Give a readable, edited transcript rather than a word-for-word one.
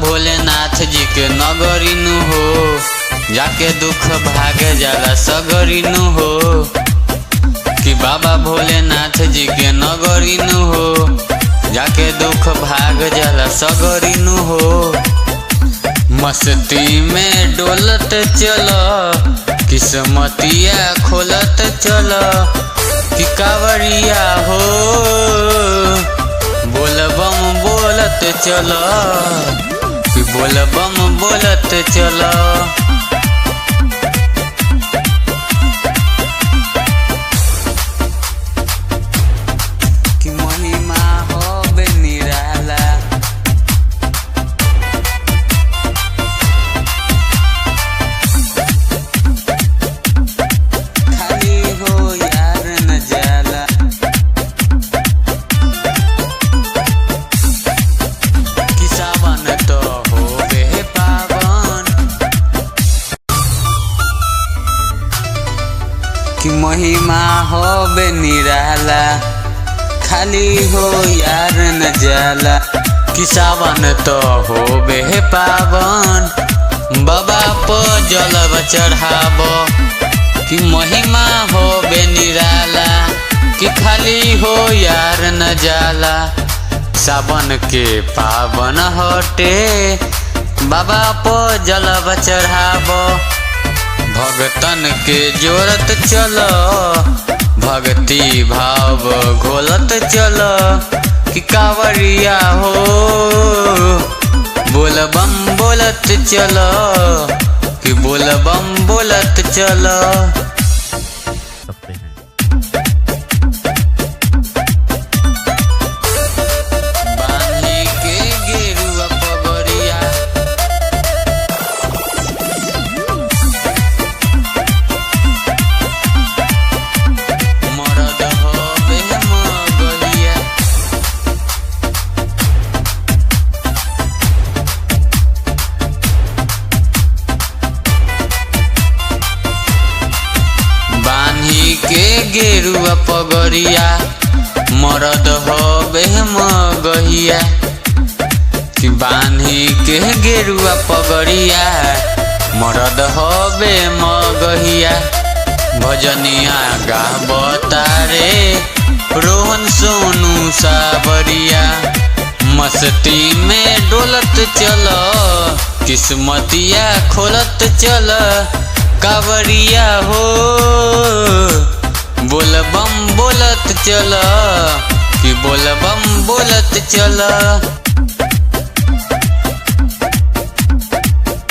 भोलेनाथ जी के नगरी नु हो, जाके दुख भागे जाला सगरी नु हो। कि बाबा भोलेनाथ जी के नगरी नु हो, जाके दुख भाग जाला सगरी नु हो। मस्ती में डोलत चलो, किस्मतिया खोलत चलो। कि कावरिया हो बोलबम बोलत चलो, कि बोलबम बोलत चलो। कि महिमा होबे निराला, खाली हो यार न जाला। कि सावन तो होबे पावन, कि महिमा होबे निराला, खाली हो यार न जाला। कि सावन तो होबे पावन, बाबा को जलब चढ़ाबो। कि महिमा होबे निराला, कि खाली हो यार न जाला। सावन के पावन हटे, बाबा को जलब चढ़ाबो। भगतन के जोरत चलो, भक्ति भाव घोलत चलो। कि कावरिया हो बोलबम बोलत चलो, कि बोलबम बोलत चलो। बांधी के गेरुआ पगड़िया, मरद होबे मगहिया। बांधी के गेरुआ पगड़िया, मरद होबे मगहिया। कि बांधी के गेरुआ पगड़िया, मरद होबे मगहिया। भजनिया गावता रे रोहन सोनू सावरिया। मस्ती में डोलत चलो, किस्मतिया खोलत चलो। कावरिया हो बोलबम बोलत चलो, कि बोलबम बोलत चलो।